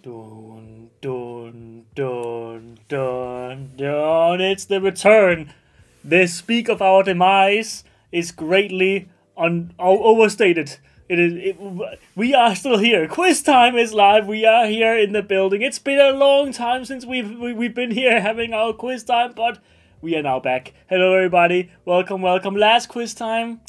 Dun, dun, dun, dun, dun. It's the return. The speak of our demise is greatly overstated. We are still here. Quiz time is live. We are here in the building. It's been a long time since we've been here having our quiz time, but we are now back. Hello everybody. Welcome. Last quiz time.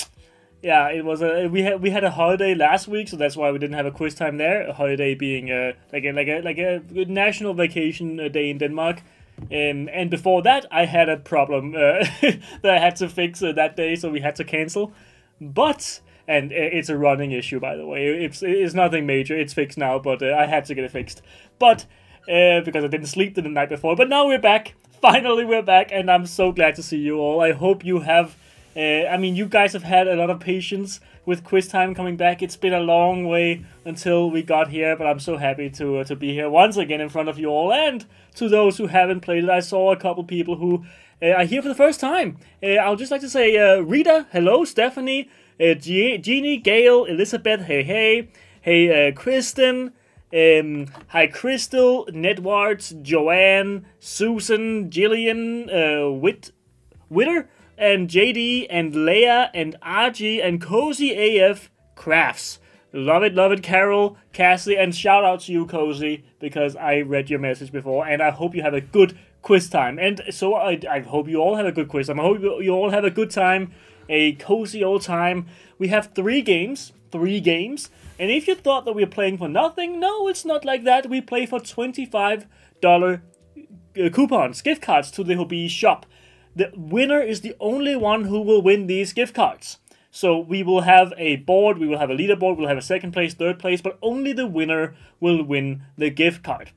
Yeah, it was we had a holiday last week, so that's why we didn't have a quiz time there. A holiday being like a national vacation day in Denmark. And before that, I had a problem that I had to fix that day, so we had to cancel. But it's a running issue, by the way. It's nothing major. It's fixed now, but I had to get it fixed. But because I didn't sleep the night before. But now we're back. Finally, we're back, and I'm so glad to see you all. I hope you have. I mean, you guys have had a lot of patience with quiz time coming back. It's been a long way until we got here, but I'm so happy to be here once again in front of you all. And to those who haven't played it, I saw a couple people who are here for the first time. I'll just like to say, Rita, hello, Stephanie, Jeannie, Gail, Elizabeth, hey, Kristen, hi Crystal, Nedwards, Joanne, Susan, Jillian, Witter, and JD, and Leia, and RG, and Cozy AF Crafts. Love it, Carol, Cassie, and shout out to you, Cozy, because I read your message before, and I hope you have a good quiz time. And so I hope you all have a good quiz time. I hope you all have a good time, a cozy old time. We have three games, and if you thought that we were playing for nothing, no, it's not like that. We play for $25 coupons, gift cards to the Hobbii shop. The winner is the only one who will win these gift cards. So we will have a board, we will have a leaderboard, we'll have a second place, third place, but only the winner will win the gift card.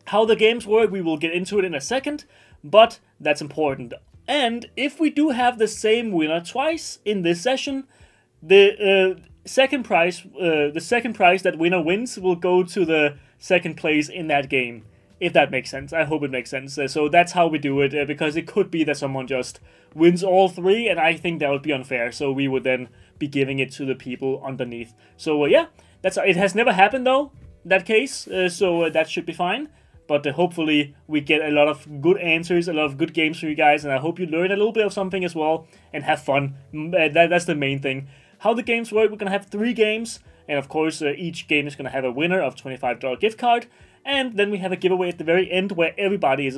How the games work, we will get into it in a second, but that's important. And if we do have the same winner twice in this session, the second prize that winner wins will go to the second place in that game. If that makes sense. I hope it makes sense. So that's how we do it, because it could be that someone just wins all three, and I think that would be unfair. So we would then be giving it to the people underneath. So yeah, it has never happened though, that case. So that should be fine. But hopefully we get a lot of good answers, a lot of good games for you guys, and I hope you learn a little bit of something as well and have fun. That's the main thing. How the games work, we're going to have 3 games, and of course each game is going to have a winner of $25 gift card. And then we have a giveaway at the very end where everybody is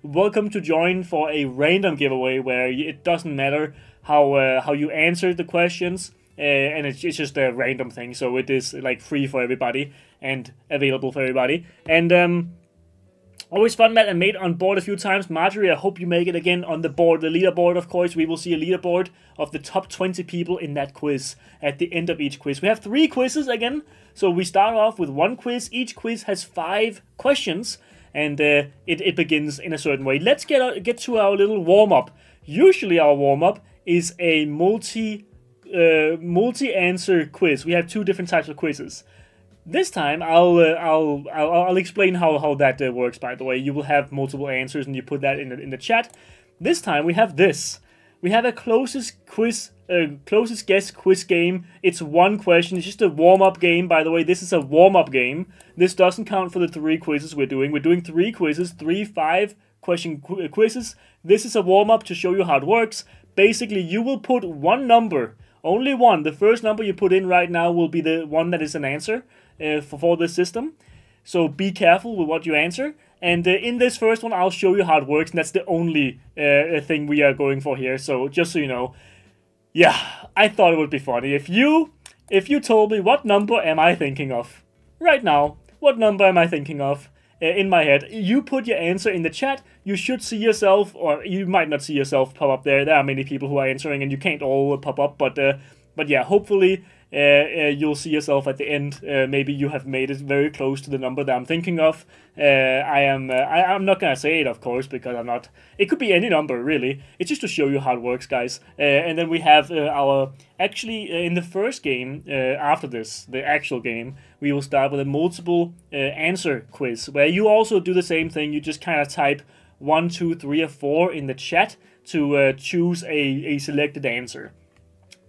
welcome to join for a random giveaway where it doesn't matter how you answer the questions, and it's just a random thing. So it is like free for everybody and available for everybody. And always fun, Matt. I made on board a few times. Marjorie, I hope you make it again on the board, the leaderboard, of course. We will see a leaderboard of the top 20 people in that quiz at the end of each quiz. We have 3 quizzes again. So we start off with 1 quiz. Each quiz has 5 questions, and it begins in a certain way. Let's get to our little warm-up. Usually our warm-up is a multi-answer quiz. We have 2 different types of quizzes. This time, I'll explain how that works. By the way, you will have multiple answers, and you put that in the chat. This time, we have this. We have a closest guess quiz game. It's 1 question. It's just a warm-up game. By the way, this is a warm-up game. This doesn't count for the 3 quizzes we're doing. We're doing 3 quizzes, 3 5-question quizzes. This is a warm-up to show you how it works. Basically, you will put 1 number, only 1. The first number you put in right now will be the one that is an answer for the system. So be careful with what you answer. And in this first one, I'll show you how it works, and that's the only thing we are going for here. So just so you know, yeah, I thought it would be funny if you told me what number am I thinking of right now. What number am I thinking of in my head? You put your answer in the chat. You should see yourself, or you might not see yourself pop up there. There are many people who are answering, and you can't all pop up. But yeah, hopefully you'll see yourself at the end. Maybe you have made it very close to the number that I'm thinking of. I'm not gonna say it, of course, because I'm not. It could be any number, really. It's just to show you how it works, guys. And then we have in the first game, after this, the actual game, we will start with a multiple answer quiz, where you also do the same thing. You just kind of type 1, 2, 3, or 4 in the chat to choose a selected answer.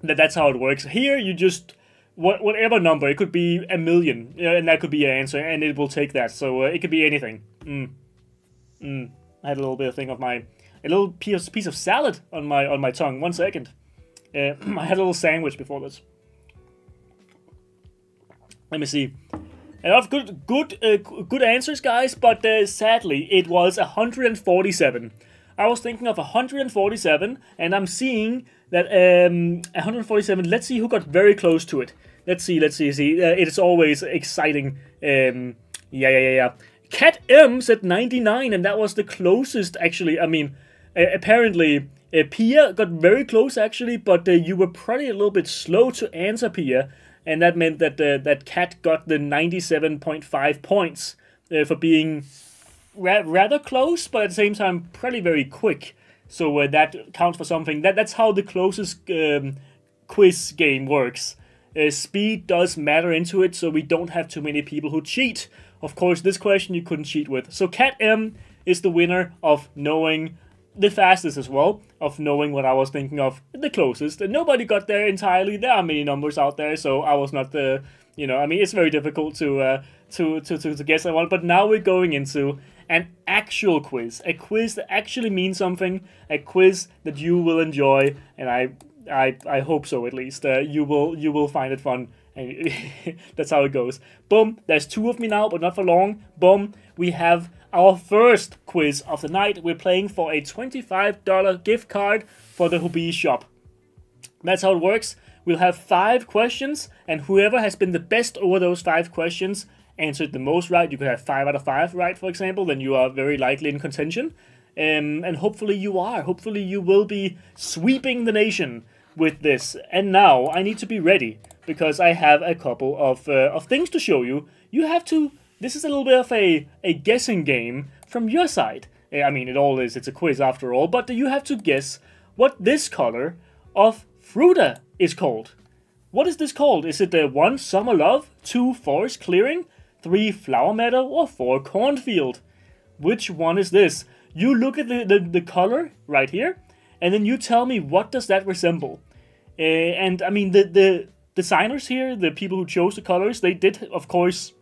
That's how it works. Here, you just whatever number. It could be a million, and that could be your answer, and it will take that. So it could be anything. I had a little bit of thing of a little piece of salad on my tongue. 1 second. I had a little sandwich before this. Let me see. A lot of good answers, guys, but sadly, it was 147. I was thinking of 147, and I'm seeing that 147. Let's see who got very close to it. Let's see. It is always exciting. Yeah. Cat M said 99, and that was the closest, actually. I mean, apparently, Pia got very close, actually, but you were probably a little bit slow to answer, Pia. And that meant that that Cat got the 97.5 points for being rather close, but at the same time pretty very quick. So that counts for something. That's how the closest quiz game works. Speed does matter into it, so we don't have too many people who cheat. Of course, this question you couldn't cheat with. So Cat M is the winner of knowing the fastest as well, of knowing what I was thinking of the closest. And nobody got there entirely. There are many numbers out there, so I was not the, I mean, it's very difficult to guess that one. But now we're going into an actual quiz, a quiz that actually means something, a quiz that you will enjoy, and I hope so at least. You will find it fun. And that's how it goes. Boom. There's 2 of me now, but not for long. Boom. We have our first quiz of the night. We're playing for a $25 gift card for the Hobbii shop. That's how it works. We'll have 5 questions, and whoever has been the best over those 5 questions answered the most right. You could have 5 out of 5 right, for example. Then you are very likely in contention. And hopefully you are. Hopefully you will be sweeping the nation with this. And now I need to be ready, because I have a couple of things to show you. You have to... This is a little bit of a guessing game from your side. I mean, it's a quiz after all, but you have to guess what this color of Fruta is called. What is this called? Is it 1, Summer Love, 2, Forest Clearing, 3, Flower Meadow, or 4, Cornfield? Which one is this? You look at the color right here, and then you tell me what does that resemble. And I mean, the designers here, the people who chose the colors, they did, of course,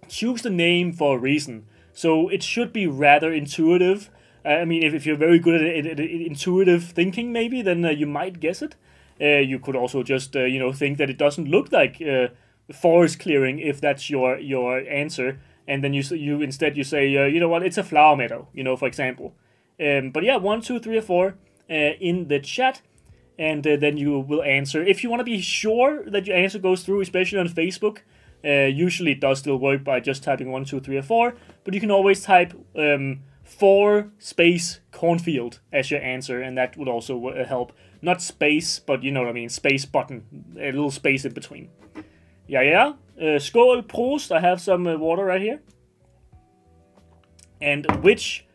choose the name for a reason. So it should be rather intuitive. I mean, if you're very good at intuitive thinking, maybe, then you might guess it. You could also just, think that it doesn't look like forest clearing, if that's your answer. And then you instead say, you know what, it's a flower meadow, for example. But yeah, 1, 2, 3, or 4 in the chat. And then you will answer. If you want to be sure that your answer goes through, especially on Facebook, usually it does still work by just typing 1, 2, 3, or 4. But you can always type 4 space cornfield as your answer, and that would also help. Not space, but you know what I mean, space button, a little space in between. Yeah. Skål, Prost, I have some water right here. And which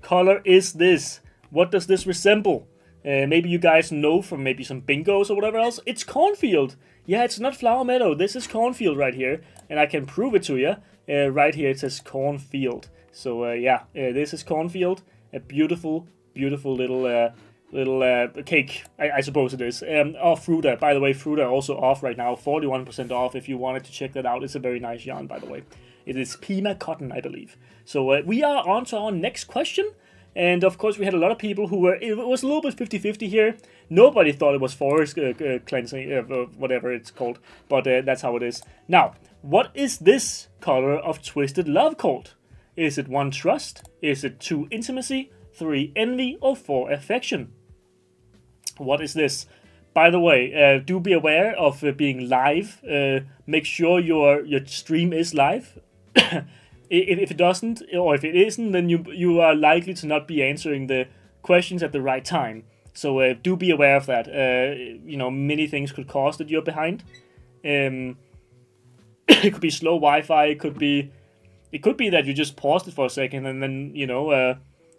color is this? What does this resemble? Maybe you guys know from maybe some bingos or whatever else. It's cornfield. Yeah, it's not flower meadow. This is cornfield right here. And I can prove it to you. Right here it says cornfield. So yeah, this is cornfield. A beautiful, beautiful little cake, I suppose it is. Fruta, by the way, Fruta also off right now. 41% off if you wanted to check that out. It's a very nice yarn, by the way. It is Pima cotton, I believe. So we are on to our next question. And of course, we had a lot of people who were, it was a little bit 50-50 here. Nobody thought it was forest cleansing, whatever it's called, but that's how it is. Now, what is this color of Twisted Love called? Is it 1, Trust? Is it 2, Intimacy? 3, Envy? Or 4, Affection? What is this? By the way, do be aware of being live. Make sure your stream is live. If it doesn't, or if it isn't, then you are likely to not be answering the questions at the right time. So do be aware of that. Many things could cause that you're behind. It could be slow Wi-Fi. It could be that you just paused it for a second and then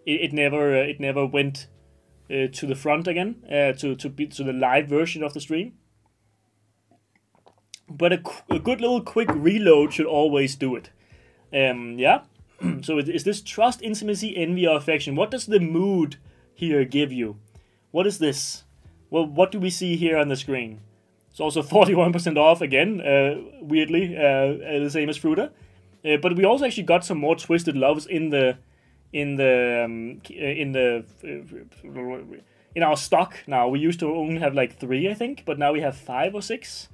it never went to the front again to the live version of the stream. But a good little quick reload should always do it. Yeah. So is this trust, intimacy, envy, or affection? What does the mood here give you? What is this? Well, what do we see here on the screen? It's also 41% off again, weirdly, the same as Fruta. But we also actually got some more Twisted Loves in our stock now. We used to only have like 3, I think, but now we have 5 or 6,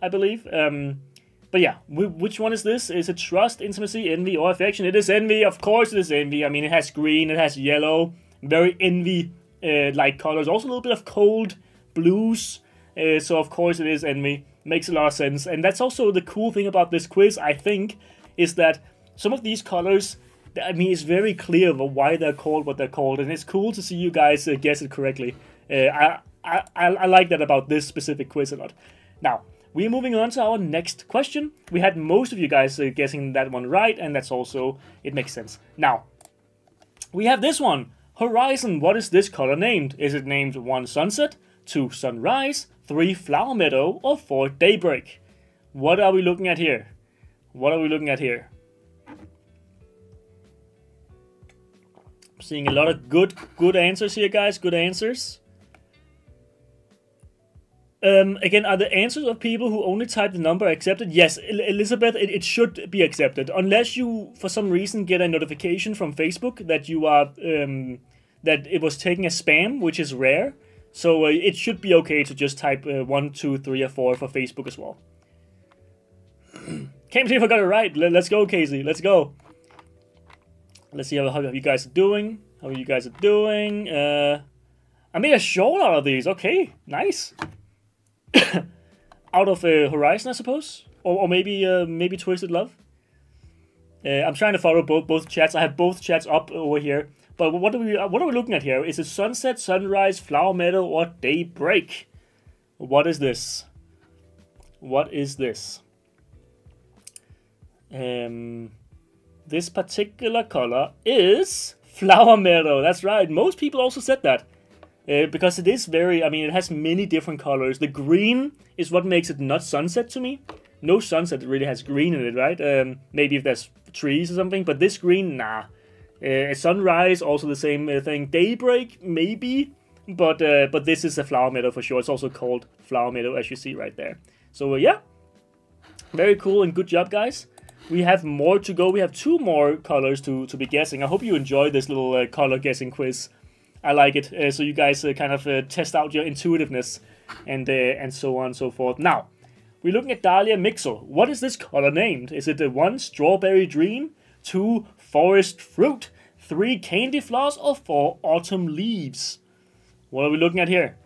I believe. But yeah, which one is this? Is it Trust, Intimacy, Envy, or Affection? It is Envy, of course it is Envy. I mean, it has green, it has yellow, very Envy-like colors. Also a little bit of cold blues, so of course it is Envy. Makes a lot of sense. And that's also the cool thing about this quiz, I think, is that some of these colors, I mean, it's very clear why they're called what they're called, and it's cool to see you guys guess it correctly. I like that about this specific quiz a lot. Now, we're moving on to our next question. We had most of you guys guessing that one right, and that's also, it makes sense. Now, we have this one. Horizon, what is this color named? Is it named 1 Sunset, 2 Sunrise, 3 Flower Meadow, or 4 Daybreak? What are we looking at here? What are we looking at here? I'm seeing a lot of good answers here, guys. Good answers. Again, are the answers of people who only type the number accepted? Yes, Elizabeth, it should be accepted. Unless you, for some reason, get a notification from Facebook that you are, that it was taken as spam, which is rare. So it should be okay to just type 1, 2, 3, or 4 for Facebook as well. Can't believe I got it right. Let's go, Casey. Let's go. Let's see how you guys are doing. How you guys are doing. I made a shawl out of these. Okay, nice. Out of Horizon, I suppose, or maybe Twisted Love. I'm trying to follow both chats. I have both chats up over here. But what are we looking at here? Is it Sunset, Sunrise, Flower Meadow, or Daybreak? What is this? What is this? This particular color is Flower Meadow. That's right. Most people also said that. Because it is very, I mean, it has many different colors. The green is what makes it not Sunset to me. No Sunset really has green in it, right? Maybe if there's trees or something, but this green, nah. Sunrise, also the same thing. Daybreak, maybe, but this is a Flower Meadow for sure. It's also called Flower Meadow, as you see right there. So yeah, very cool and good job, guys. We have more to go. We have 2 more colors to be guessing. I hope you enjoyed this little color guessing quiz. I like it, so you guys kind of test out your intuitiveness and so on and so forth. Now, we're looking at Dahlia Mixel. What is this color named? Is it 1 Strawberry Dream, 2 Forest Fruit, 3 Candy Floss, or 4 Autumn Leaves? What are we looking at here?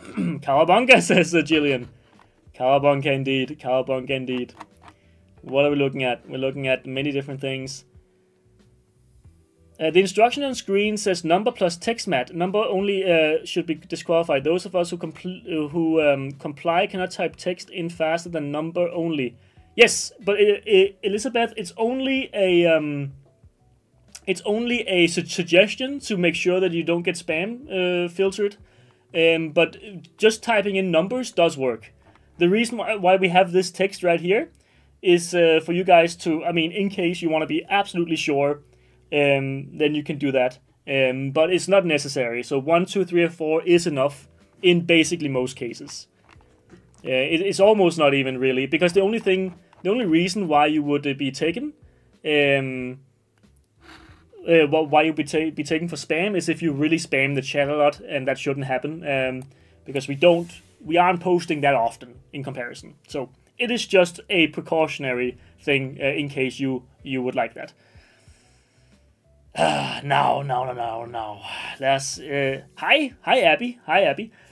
Cowabunga, says Jillian. Cowabunga indeed, Cowabunga indeed. What are we looking at? We're looking at many different things. The instruction on screen says number plus text mat. Number only should be disqualified. Those of us who comply cannot type text in faster than number only. Yes, but Elizabeth, it's only a suggestion to make sure that you don't get spam filtered. But just typing in numbers does work. The reason why we have this text right here is for you guys to, I mean, in case you want to be absolutely sure. Then you can do that, but it's not necessary. So 1, 2, 3, or 4 is enough in basically most cases. It's almost not even really, because the only reason why you would be taken, why you'd be taken for spam is if you really spam the chat a lot, and that shouldn't happen, because we aren't posting that often in comparison. So it is just a precautionary thing in case you would like that. No. That's, hi Abby.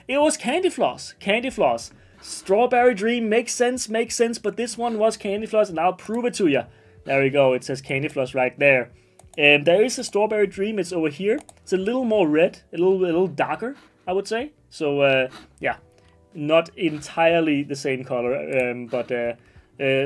It was Candy Floss. Strawberry Dream makes sense, but this one was Candy Floss, and I'll prove it to you. There we go, it says Candy Floss right there. And there is a Strawberry Dream, it's over here. It's a little more red, a little darker, I would say. So, yeah, not entirely the same color, but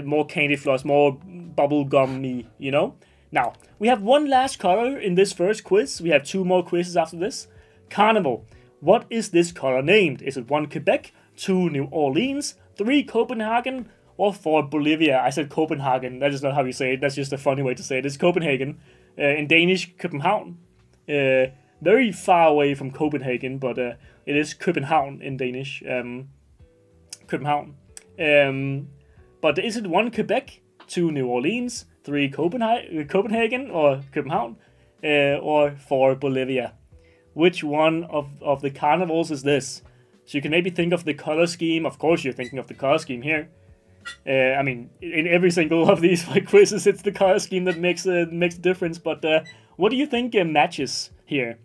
more Candy Floss, more bubblegummy, you know? Now, we have one last color in this first quiz. We have 2 more quizzes after this. Carnival. What is this color named? Is it 1 Quebec, 2 New Orleans, 3 Copenhagen, or 4 Bolivia? I said Copenhagen. That is not how you say it. That's just a funny way to say it. It's Copenhagen. In Danish, København. Very far away from Copenhagen, but it is København in Danish. København. But is it 1 Quebec, 2 New Orleans, 3 Copenhagen or København, or 4 Bolivia? Which one of the carnivals is this? So you can maybe think of the color scheme. Of course, you're thinking of the color scheme here. I mean, in every single of these quizzes, it's the color scheme that makes a difference. But what do you think matches here?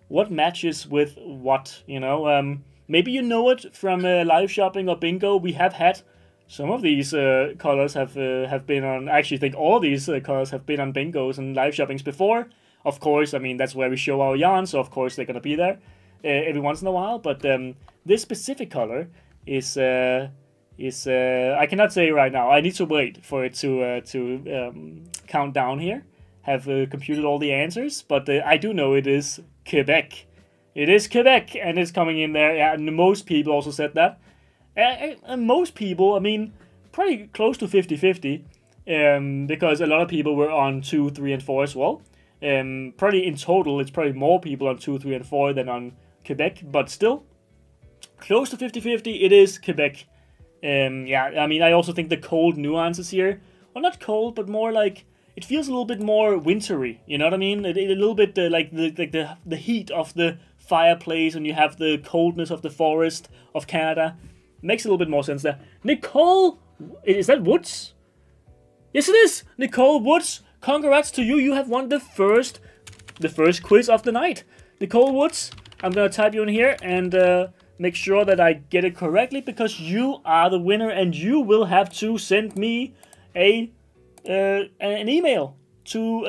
What matches with what? You know, maybe you know it from live shopping or bingo. We have had some of these colors have been on. I actually think all these colors have been on bingos and live shoppings before. Of course, I mean that's where we show our yarn, so of course they're gonna be there every once in a while. But this specific color is I cannot say right now. I need to wait for it to count down here. Have computed all the answers, but I do know it is Quebec. It is Quebec, and it's coming in there. Yeah, and most people also said that. And most people, I mean, pretty close to 50-50, because a lot of people were on 2, 3, and 4 as well. Probably in total, it's probably more people on 2, 3, and 4 than on Quebec, but still, close to 50-50, it is Quebec. Yeah, I mean, I also think the cold nuances here, well, not cold, but more like, it feels a little bit more wintry, you know what I mean? A little bit like the heat of the fireplace, and you have the coldness of the forest of Canada. Makes a little bit more sense there. Nicole, is that Woods? Yes, it is. Nicole Woods, congrats to you. You have won the first quiz of the night. Nicole Woods, I'm gonna type you in here and make sure that I get it correctly, because you are the winner, and you will have to send me an email to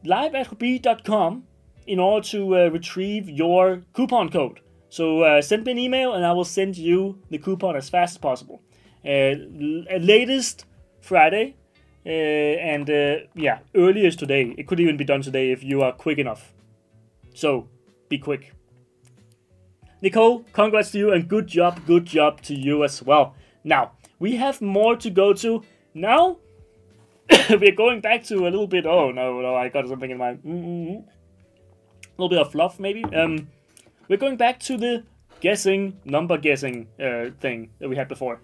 live@hobbii.com in order to retrieve your coupon code. So send me an email and I will send you the coupon as fast as possible. Latest Friday, and yeah, earliest today. It could even be done today if you are quick enough. So be quick. Nicole, congrats to you, and good job to you as well. Now, we have more to go to. Now, we're going back to a little bit, oh no, I got something in my, a little bit of fluff maybe. We're going back to the number guessing thing that we had before.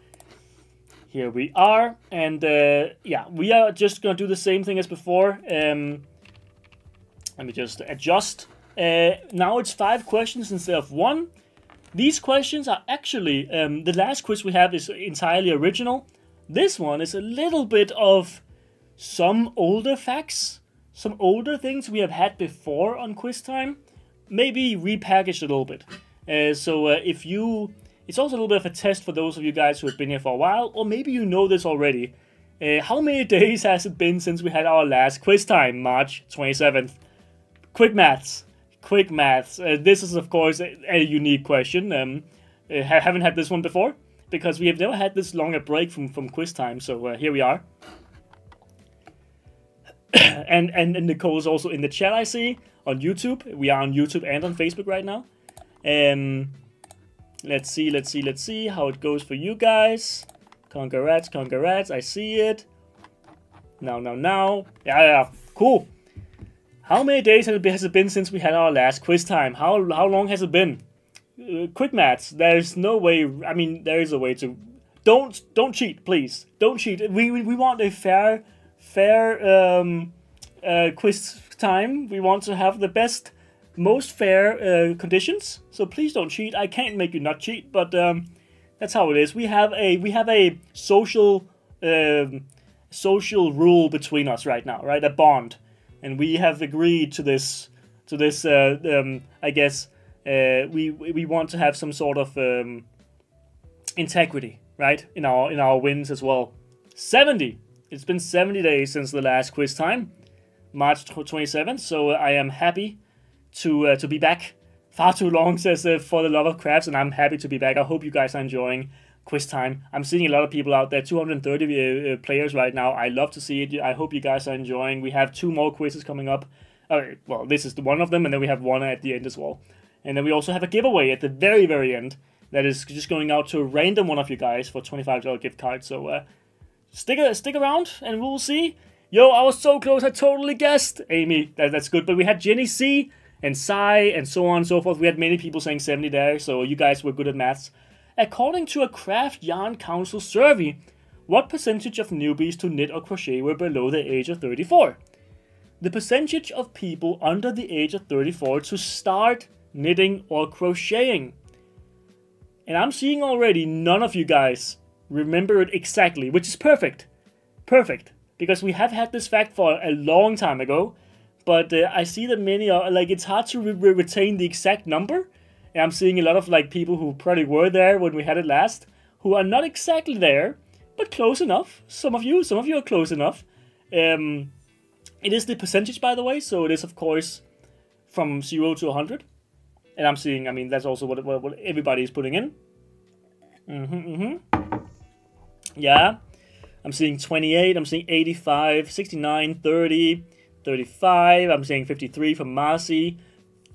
Here we are, and yeah, we are just gonna do the same thing as before. Let me just adjust. Now it's 5 questions instead of 1. These questions are actually, the last quiz we have is entirely original. This one is a little bit of some older facts, some older things we have had before on Quiztime, maybe repackaged a little bit. So if you, it's also a little bit of a test for those of you guys who have been here for a while, or maybe you know this already. How many days has it been since we had our last Quiztime, March 27th? Quick maths. Quick maths. This is, of course, a unique question. Haven't had this one before, because we have never had this long a break from Quiztime, so here we are. and Nicole is also in the chat, I see, on YouTube. We are on YouTube and on Facebook right now. Let's see how it goes for you guys. Congrats, I see it. Now. Yeah, cool. How many days has it been since we had our last Quiztime? How long has it been? Quick maths. There's no way. I mean, there is a way to. Don't cheat, please. Don't cheat. We want a fair quiz time. We want to have the best, most fair conditions. So please don't cheat. I can't make you not cheat, but that's how it is. We have a social rule between us right now, right? A bond. And we have agreed to this. I guess we want to have some sort of integrity, right? In our wins as well. 70. It's been 70 days since the last quiz time, March 27th. So I am happy to be back. Far too long, says For the Love of Crafts, and I'm happy to be back. I hope you guys are enjoying Quiztime. I'm seeing a lot of people out there, 230 players right now. I love to see it. I hope you guys are enjoying. We have 2 more quizzes coming up. Well, this is one of them, and then we have one at the end as well. And then we also have a giveaway at the very, very end that is just going out to a random one of you guys for a $25 gift card. So stick around, and we'll see. Yo, I was so close. I totally guessed. Amy, that's good. But we had Jenny C and Sai and so on and so forth. We had many people saying 70 there, so you guys were good at maths. According to a Craft Yarn Council survey, what percentage of newbies to knit or crochet were below the age of 34? The percentage of people under the age of 34 to start knitting or crocheting. And I'm seeing already none of you guys remember it exactly, which is perfect. Perfect. Because we have had this fact for a long time ago. But I see that many are, like, it's hard to retain the exact number. And I'm seeing a lot of, like, people who probably were there when we had it last, who are not exactly there, but close enough. Some of you are close enough. It is the percentage, by the way, so it is, of course, from 0 to 100. And I'm seeing, I mean, that's also what everybody is putting in. Yeah. I'm seeing 28, I'm seeing 85, 69, 30, 35. I'm seeing 53 from Marcy,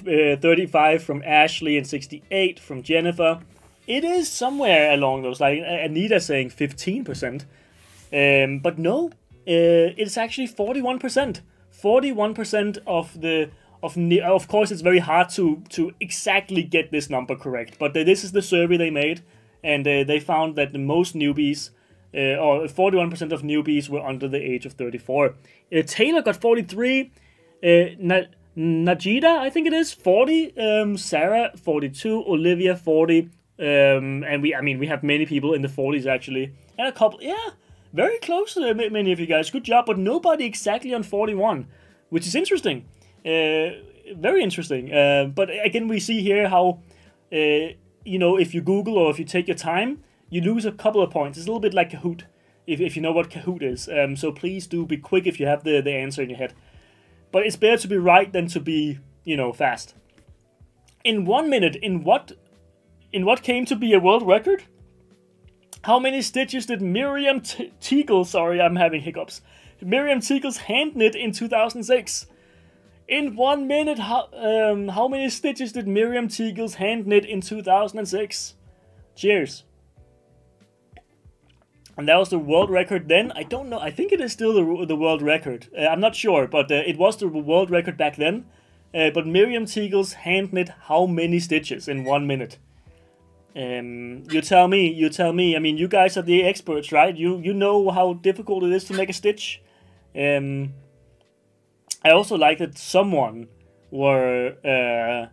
35 from Ashley, and 68 from Jennifer. It is somewhere along those lines. Anita saying 15%. But no, it's actually 41%. 41% of the... Of course, it's very hard to exactly get this number correct. But this is the survey they made. And they found that the most newbies... or 41% of newbies were under the age of 34. Taylor got 43. Najida, I think it is, 40. Sarah, 42. Olivia, 40. And we have many people in the 40s actually. And a couple, yeah, very close to many of you guys. Good job, but nobody exactly on 41, which is interesting. Very interesting. But again, we see here how, if you Google or if you take your time, you lose a couple of points. It's a little bit like Kahoot, if you know what Kahoot is. So please do be quick if you have the answer in your head. But it's better to be right than to be, fast. In 1 minute, in what came to be a world record? How many stitches did Miriam Teagle, sorry, I'm having hiccups, Miriam Teagle's hand knit in 2006? In 1 minute, how many stitches did Miriam Teagle's hand knit in 2006? Cheers. And that was the world record then. I don't know. I think it is still the world record. I'm not sure, but it was the world record back then. But Miriam Teagle's hand knit how many stitches in 1 minute? You tell me. I mean, you guys are the experts, right? You know how difficult it is to make a stitch. I also like that someone had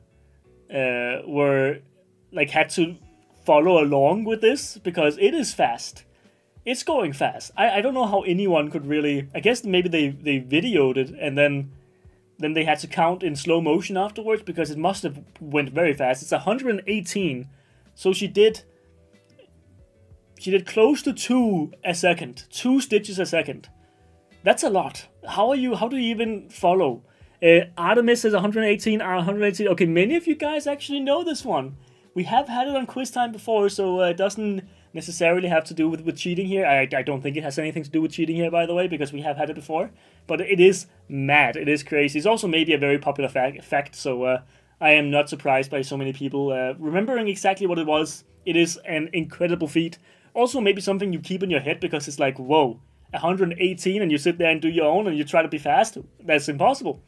to follow along with this because it is fast. It's going fast. I don't know how anyone could really... I guess maybe they videoed it and then they had to count in slow motion afterwards because it must have went very fast. It's 118. So she did close to 2 a second. 2 stitches a second. That's a lot. How do you even follow? Artemis says 118, 118. Okay, many of you guys actually know this one. We have had it on Quiztime before, so it doesn't necessarily have to do with cheating here. I don't think it has anything to do with cheating here, by the way, because we have had it before. But it is mad. It is crazy. It's also maybe a very popular fact, so I am not surprised by so many people remembering exactly what it was. It is an incredible feat. Also, maybe something you keep in your head because it's like, whoa, 118, and you sit there and do your own and you try to be fast? That's impossible.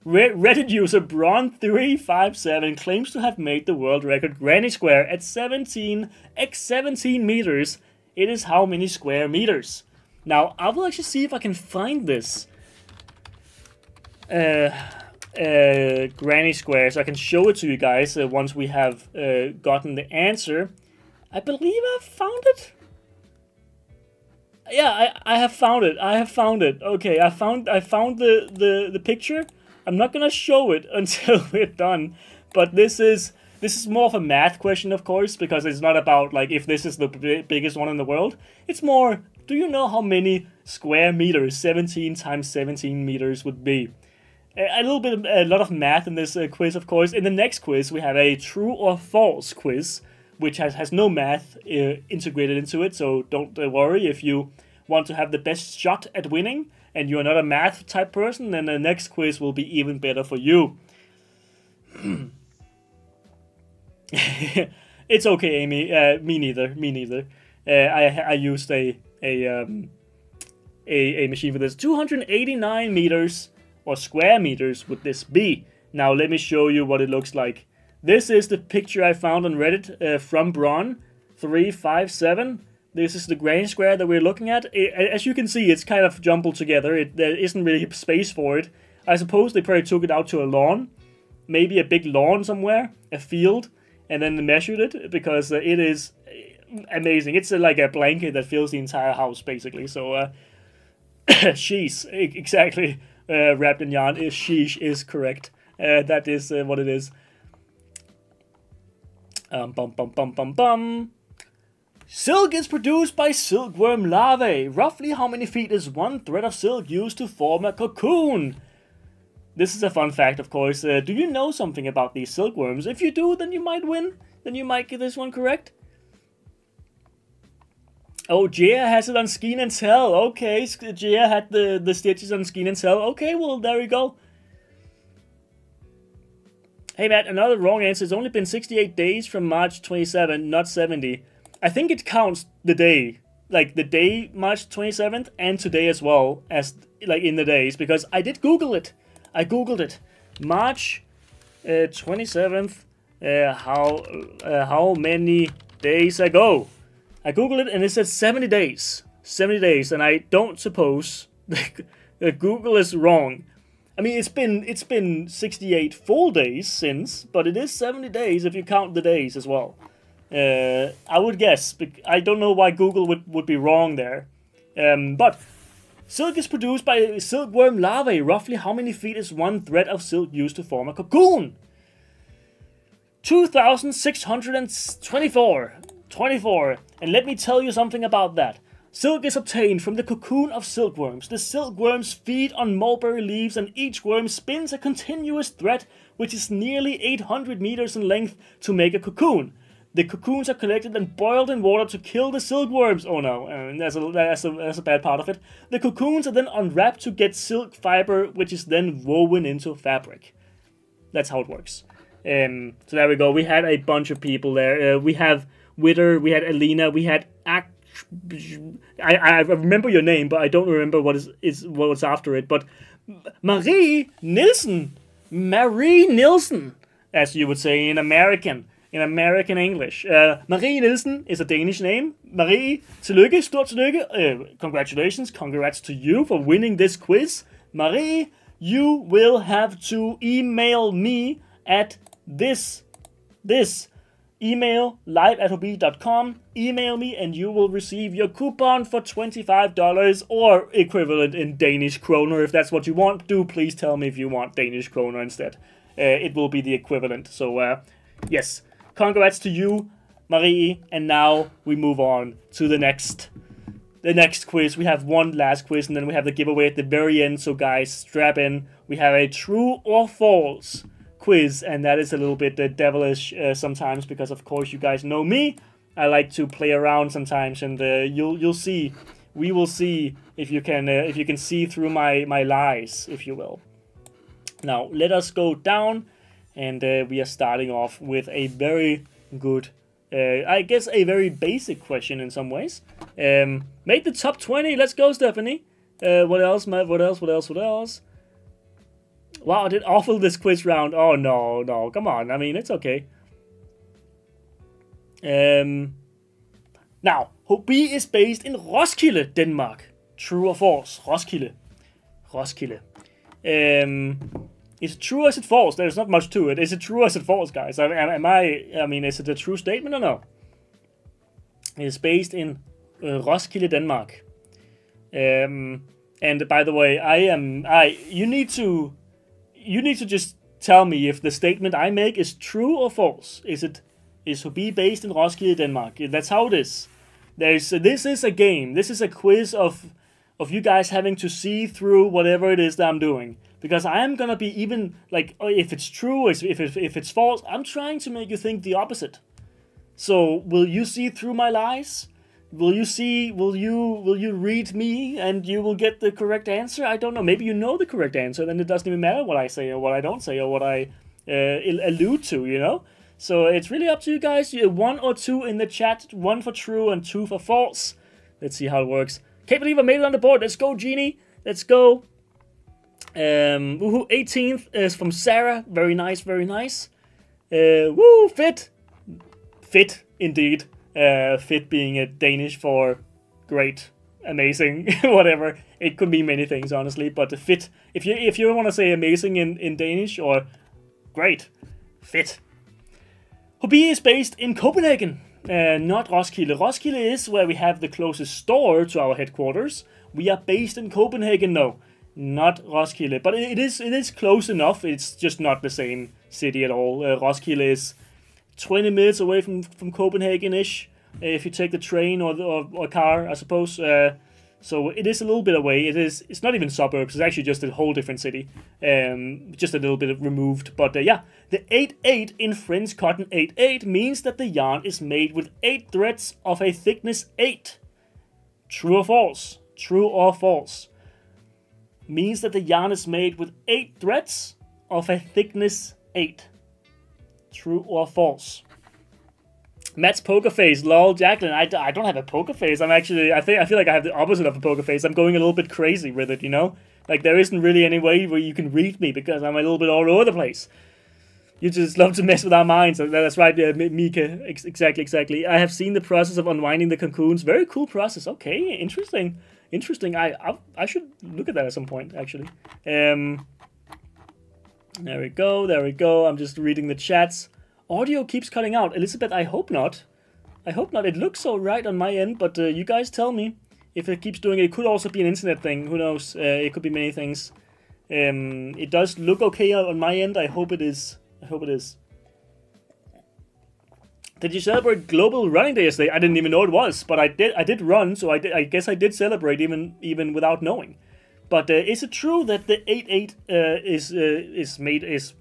Reddit user Bron357 claims to have made the world record granny square at 17 x 17 meters. It is how many square meters? Now, I will actually see if I can find this granny square so I can show it to you guys once we have gotten the answer. I believe I've found it. Yeah, I have found it. Okay, I found the picture. I'm not gonna show it until we're done, but this is more of a math question, of course, because it's not about like if this is the biggest one in the world. It's more, do you know how many square meters 17 times 17 meters would be? A lot of math in this quiz, of course. In the next quiz, we have a true or false quiz, which has no math integrated into it, so don't worry if you want to have the best shot at winning and you're not a math type person, then the next quiz will be even better for you. It's okay, Amy. Me neither. I used a machine for this. 289 meters or square meters would this be? Now let me show you what it looks like. This is the picture I found on Reddit from Bron. 3, 5, 7. This is the granny square that we're looking at. As you can see, it's kind of jumbled together. There isn't really space for it. I suppose they probably took it out to a lawn. Maybe a big lawn somewhere, a field, and then measured it, because it is amazing. It's like a blanket that fills the entire house, basically. So, sheesh, exactly. Wrapped in yarn is sheesh is correct. That is what it is. Silk is produced by silkworm larvae. Roughly how many feet is one thread of silk used to form a cocoon? This is a fun fact, of course. Do you know something about these silkworms? If you do, then you might win. Then you might get this one correct. Oh, Gia has it on Skin and Tell. Okay, Gia had the stitches on Skin and Tell. Okay, well, there we go. Hey, Matt, another wrong answer. It's only been 68 days from March 27, not 70. I think it counts the day. Like, the day, March 27th, and today as well, as, like, in the days. Because I did Google it. I Googled it. March 27th, how many days ago? I Googled it and it said 70 days. 70 days, and I don't suppose that Google is wrong. I mean, it's been 68 full days since, but it is 70 days if you count the days as well. I would guess. I don't know why Google would be wrong there. But silk is produced by silkworm larvae. Roughly how many feet is one thread of silk used to form a cocoon? 2,624. 24. And let me tell you something about that. Silk is obtained from the cocoon of silkworms. The silkworms feed on mulberry leaves, and each worm spins a continuous thread which is nearly 800 meters in length to make a cocoon. The cocoons are collected and boiled in water to kill the silkworms. Oh no, that's a bad part of it. The cocoons are then unwrapped to get silk fiber, which is then woven into fabric. That's how it works. So there we go. We had a bunch of people there. We have Witter, we had Alina, we had I remember your name, but I don't remember what was after it. But Marie Nielsen, as you would say in American English. Marie Nielsen is a Danish name. Marie, tillykke, stort tillykke. Congratulations, congrats to you for winning this quiz. Marie, you will have to email me at this email, live@hobbii.com. Email me and you will receive your coupon for $25 or equivalent in Danish kroner. If that's what you want, please tell me if you want Danish kroner instead. It will be the equivalent. So, yes, congrats to you, Marie. And now we move on to the next quiz. We have one last quiz and then we have the giveaway at the very end. So guys, strap in. We have a true or false quiz, and that is a little bit devilish sometimes, because of course you guys know me. I like to play around sometimes, and you'll see. We will see if you can see through my lies, if you will. Now let us go down, and we are starting off with a very good, I guess a very basic question in some ways. Made the top 20. Let's go, Stephanie. What else? What else? Wow, I did awful this quiz round. Oh, no, come on. I mean, it's okay. Now, Hobbii is based in Roskilde, Denmark. True or false? Roskilde. Is it true or is it false? There's not much to it. Is it true or is it false, guys? I mean, is it a true statement or no? It is based in Roskilde, Denmark. And by the way, you need to just tell me if the statement I make is true or false. Is Hobbii based in Roskilde, Denmark? That's how it is. This is a game. This is a quiz of you guys having to see through whatever it is that I'm doing. Because I am gonna be even like, if it's true, if it's false, I'm trying to make you think the opposite. So will you see through my lies? Will you read me and you will get the correct answer? I don't know. Maybe you know the correct answer, then it doesn't even matter what I say or what I don't say or what I allude to, you know? So it's really up to you guys. 1 or 2 in the chat. 1 for true and 2 for false. Let's see how it works. Can't believe I made it on the board. Let's go, Genie. Let's go. Woohoo, 18th is from Sarah. Very nice, very nice. Woo, fit. Fit, indeed. Fit being a Danish for great, amazing, whatever. It could mean many things, honestly. But the fit, if you want to say amazing in Danish or great, fit. Hobbii is based in Copenhagen, not Roskilde. Roskilde is where we have the closest store to our headquarters. We are based in Copenhagen, though, not Roskilde. But it is close enough. It's just not the same city at all. Roskilde is 20 minutes away from Copenhagen-ish, if you take the train or car, I suppose. So it is a little bit away. It's not even suburbs. It's actually just a whole different city, just a little bit removed. But yeah, the 8/8 in French cotton 8/8 means that the yarn is made with 8 threads of a thickness 8. True or false? True or false? Means that the yarn is made with 8 threads of a thickness 8. True or false? Matt's poker face, lol. Jacqueline, I don't have a poker face. I feel like I have the opposite of a poker face. I'm going a little bit crazy with it, you know? Like, there isn't really any way where you can read me because I'm a little bit all over the place. You just love to mess with our minds. That's right, Mika. Exactly. I have seen the process of unwinding the cocoons. Very cool process. Okay, interesting. I should look at that at some point, actually. There we go. I'm just reading the chats. Audio keeps cutting out. Elizabeth, I hope not. It looks so right on my end, but you guys tell me if it keeps doing it. It could also be an internet thing. Who knows? It could be many things. It does look okay on my end. I hope it is. Did you celebrate Global Running Day yesterday? I didn't even know it was, but I did run, so I guess I did celebrate even without knowing. But is it true that the 8/8 is made is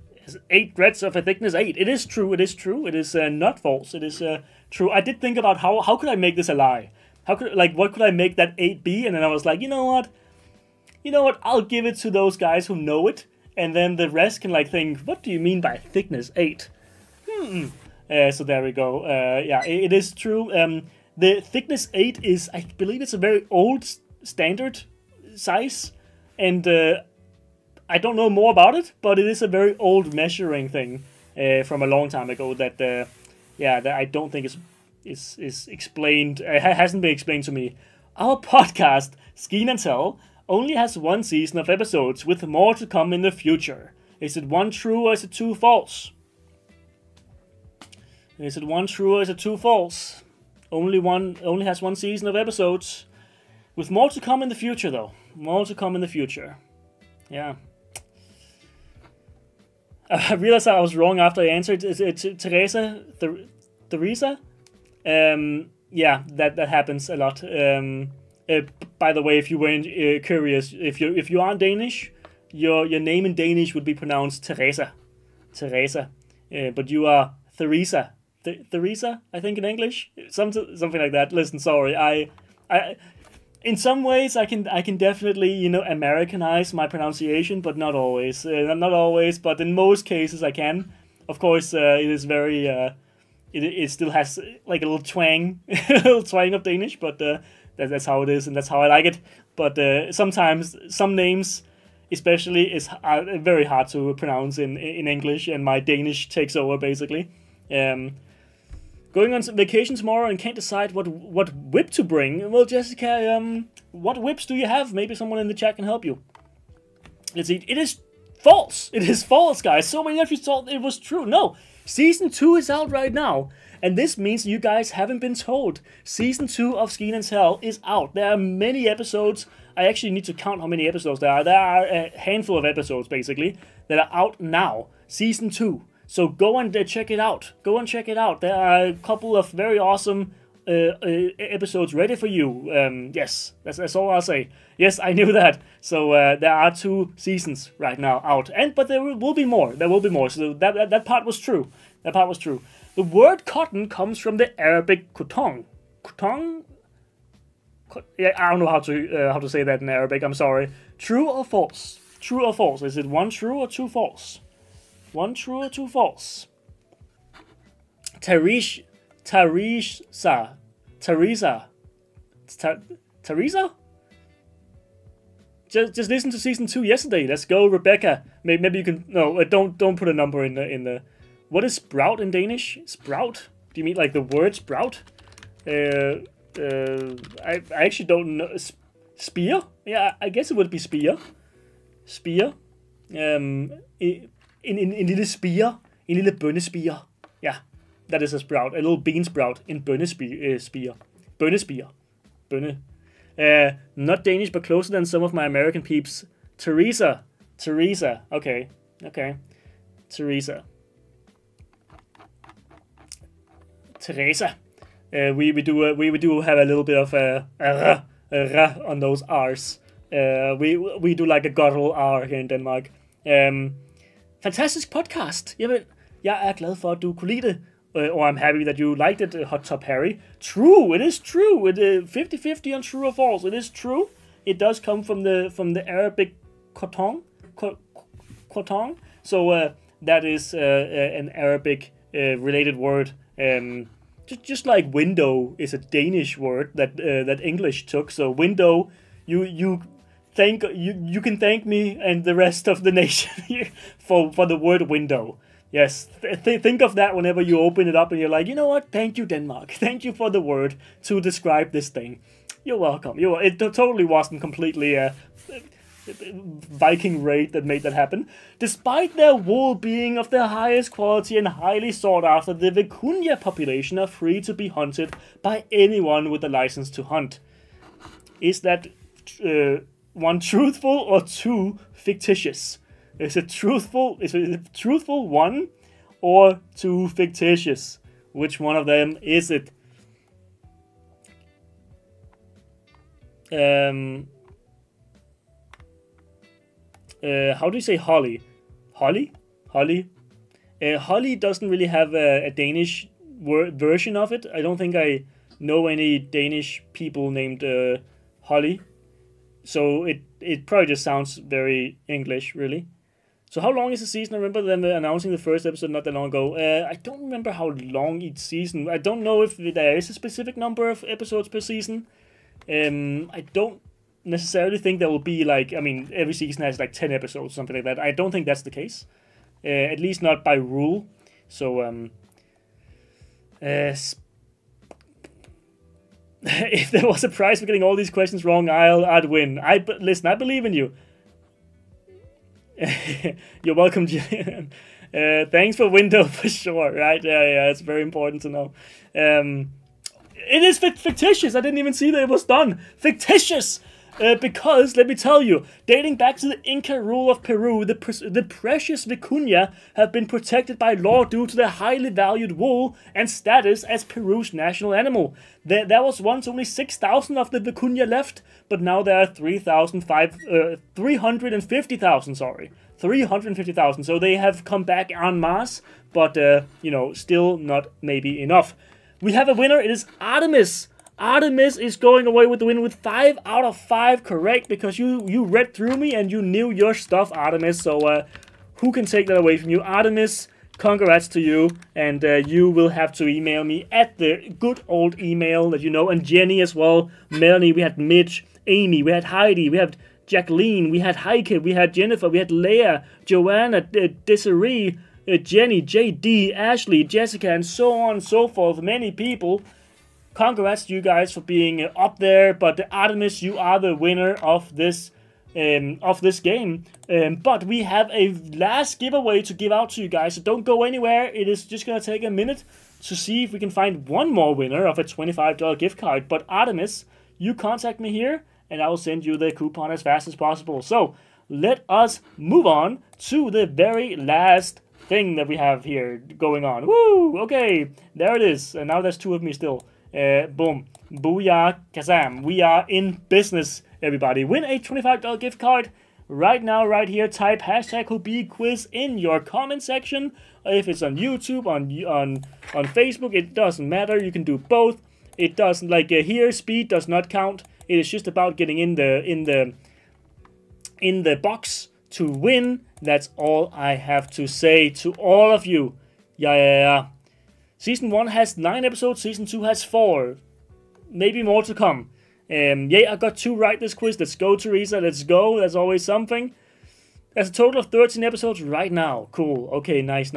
8 threads of a thickness 8? It is true. It is not false. It is true. I did think about how could I make this a lie? What could I make that 8 be? And then I was like, you know what? I'll give it to those guys who know it, and then the rest can think, what do you mean by thickness 8? So there we go. Yeah, it is true. The thickness 8 is, I believe, it's a very old standard size, and I don't know more about it, but it is a very old measuring thing from a long time ago that that I don't think is explained. Hasn't been explained to me. Our podcast, Skeen and Tell, only has 1 season of episodes, with more to come in the future. Is it 1 true or is it 2 false? Is it 1 true or is it 2 false? Only has 1 season of episodes, with more to come in the future, though. More to come in the future. Yeah. I realized I was wrong after I answered. Is it Teresa? Theresa? Yeah, that happens a lot. By the way, if you weren't curious, if you aren't Danish, your name in Danish would be pronounced Teresa. But you are Theresa. Theresa, I think, in English, something like that. Listen, sorry, I in some ways I can definitely Americanize my pronunciation, but not always. Not always, but in most cases I can. Of course, it is very. It still has like a little twang, of Danish, but that's how it is, and that's how I like it. But sometimes some names, especially, are very hard to pronounce in English, and my Danish takes over basically. Going on some vacation tomorrow and can't decide what whip to bring. Well, Jessica, what whips do you have? Maybe someone in the chat can help you. Let's see. It is false. It is false, guys. So many of you thought it was true. No. Season 2 is out right now. And this means you guys haven't been told. Season 2 of Skeen and Tell is out. There are many episodes. I actually need to count how many episodes there are. There are a handful of episodes, basically, that are out now. Season 2. So go and check it out. There are a couple of very awesome episodes ready for you. Yes, that's all I'll say. Yes, I knew that. So there are 2 seasons right now out, but there will be more. So that part was true. The word cotton comes from the Arabic coton. Yeah, I don't know how to say that in Arabic. I'm sorry. True or false? Is it 1 true or 2 false? 1 true or 2 false? Teresa? Just listen to season 2 yesterday. Let's go, Rebecca. Maybe you can. No, don't put a number in the. What is sprout in Danish? Sprout? Do you mean like the word sprout? I actually don't know. Spear? Yeah, I guess it would be spear. Spear. En lille spire. En lille bønnespire. Yeah, that is a sprout. A little bean sprout in bønnespire. Bønnespire. Bønne. Not Danish, but closer than some of my American peeps. Teresa. Okay. Teresa. We do have a little bit of a on those R's. We do like a guttural R here in Denmark. Fantastisk podcast. Jamen, jeg er glad for, at du kunne lide det. Or I'm happy that you liked it, Hot Top Harry. True, it is true. It 50-50 on true or false. It is true. It does come from the Arabic cotton. So that is an Arabic related word. Just like window is a Danish word that English took. So window, you can thank me and the rest of the nation here for the word window. Yes, think of that whenever you open it up and you're like, you know what? Thank you, Denmark. Thank you for the word to describe this thing. You're welcome. It totally wasn't completely a Viking raid that made that happen. Despite their wool being of the highest quality and highly sought after, the vicuña population are free to be hunted by anyone with a license to hunt. Is that one truthful or two fictitious? Is it truthful? Is it truthful one or two fictitious? Which one of them is it? How do you say holly? Holly? Holly doesn't really have a Danish version of it. I don't think I know any Danish people named Holly. So it probably just sounds very English, really. So how long is the season? I remember them announcing the first episode not that long ago. I don't remember how long each season. I don't know if there is a specific number of episodes per season. I don't necessarily think there will be like, I mean, every season has like 10 episodes, something like that. I don't think that's the case. At least not by rule. So, if there was a prize for getting all these questions wrong, I'd win. Listen, I believe in you. You're welcome, Jillian. Thanks for window for sure, right? Yeah, it's very important to know. It is fictitious. I didn't even see that it was done. Fictitious! Because, let me tell you, dating back to the Inca rule of Peru, the precious vicuña have been protected by law due to their highly valued wool and status as Peru's national animal. There was once only 6,000 of the vicuña left, but now there are 350,000, sorry. 350,000, so they have come back en masse, but, still not maybe enough. We have a winner, it is Artemis. Artemis is going away with the win with 5 out of 5 correct, because you read through me and you knew your stuff, Artemis. So who can take that away from you? Artemis, congrats to you, and you will have to email me at the good old email that you know, and Jenny as well, Melanie, we had Mitch, Amy, we had Heidi, we had Jacqueline, we had Heike, we had Jennifer, we had Leah, Joanna, Desiree, Jenny, JD, Ashley, Jessica, and so on and so forth. Many people. Congrats to you guys for being up there, but Artemis, you are the winner of this game. But we have a last giveaway to give out to you guys, so don't go anywhere. It is just gonna take a minute to see if we can find one more winner of a $25 gift card. But Artemis, you contact me here, and I will send you the coupon as fast as possible. So let us move on to the very last thing that we have here going on. Woo! Okay, there it is, and now there's 2 of me still. Boom. Booyah Kazam. We are in business, everybody. Win a $25 gift card right now, right here. Type hashtag Hobbii quiz in your comment section. If it's on YouTube, on Facebook, it doesn't matter. You can do both. It doesn't, like here, speed does not count. It is just about getting in the box to win. That's all I have to say to all of you. Yeah. Season 1 has 9 episodes, Season 2 has 4. Maybe more to come. I got 2 right this quiz. Let's go, Teresa. Let's go. That's always something. There's a total of 13 episodes right now. Cool. Okay, nice.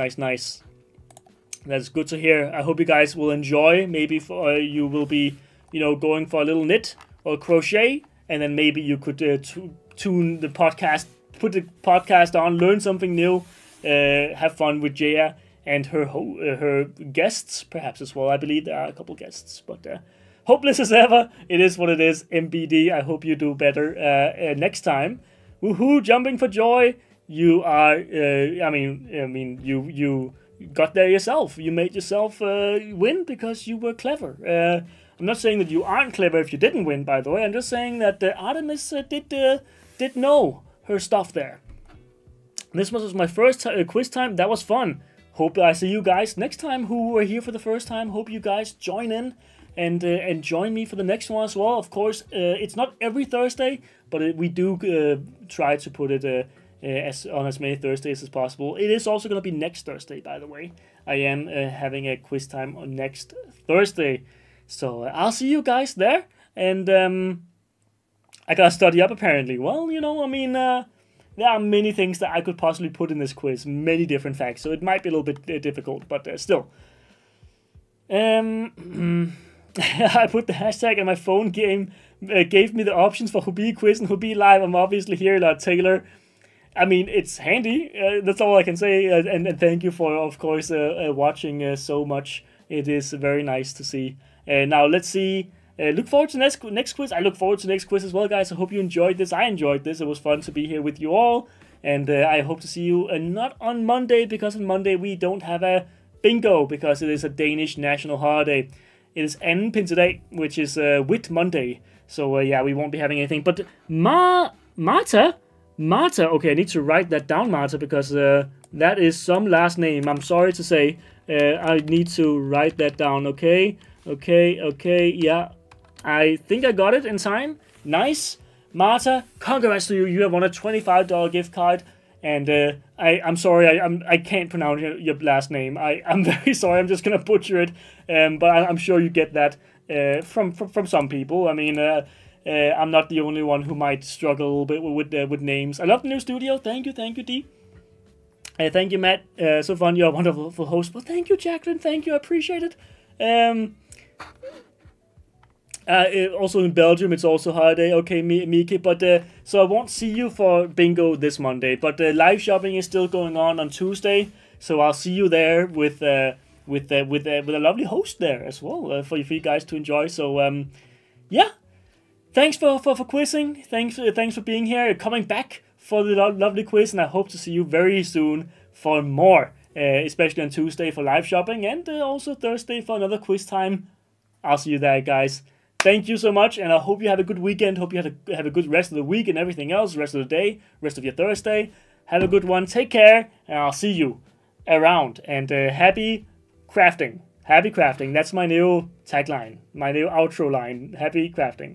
That's good to hear. I hope you guys will enjoy. Maybe you will be, going for a little knit or crochet, and then maybe you could tune the podcast, put the podcast on, learn something new, have fun with Jaya and her guests, perhaps as well. I believe there are a couple guests, but hopeless as ever. It is what it is. MBD. I hope you do better next time. Woohoo! Jumping for joy. You are. You got there yourself. You made yourself win because you were clever. I'm not saying that you aren't clever if you didn't win, by the way. I'm just saying that Artemis did know her stuff there. This was my first quiz time. That was fun. Hope I see you guys next time who are here for the first time. Hope you guys join in and join me for the next one as well. Of course, it's not every Thursday, but we do try to put it on as many Thursdays as possible. It is also going to be next Thursday, by the way. I am having a quiz time on next Thursday. So I'll see you guys there. And I gotta study up apparently. Well, there are many things that I could possibly put in this quiz. Many different facts. So it might be a little bit difficult, but still. I put the hashtag and my phone gave me the options for Hobbii quiz and Hobbii live. I'm obviously here, Taylor. I mean, it's handy. That's all I can say. And thank you for, of course, watching so much. It is very nice to see. Now, let's see. Look forward to next quiz. I look forward to next quiz as well, guys. I hope you enjoyed this. I enjoyed this. It was fun to be here with you all. And I hope to see you not on Monday, because on Monday we don't have a bingo, because it is a Danish national holiday. It is anden pinsedag, which is Whit Monday. So, yeah, we won't be having anything. But Marta, okay, I need to write that down, Marta, because that is some last name. I'm sorry to say. I need to write that down, okay, yeah. I think I got it in time. Nice. Marta, congrats to you. You have won a $25 gift card. And I'm sorry, I can't pronounce your last name. I'm very sorry. I'm just going to butcher it. But I'm sure you get that from some people. I mean, I'm not the only one who might struggle a little bit with names. I love the new studio. Thank you, D. Thank you, Matt. So fun. You're a wonderful host. Well, thank you, Jacqueline. Thank you. I appreciate it. Also in Belgium, it's also holiday. Okay, Miki. But so I won't see you for bingo this Monday. But live shopping is still going on Tuesday. So I'll see you there with a lovely host there as well for you guys to enjoy. So yeah. Thanks for quizzing. Thanks for being here, coming back for the lovely quiz, and I hope to see you very soon for more, especially on Tuesday for live shopping, and also Thursday for another quiz time. I'll see you there, guys. Thank you so much, and I hope you have a good weekend. Hope you have a good rest of the week and everything else, rest of the day, rest of your Thursday. Have a good one. Take care, and I'll see you around. And happy crafting. Happy crafting. That's my new tagline, my new outro line. Happy crafting.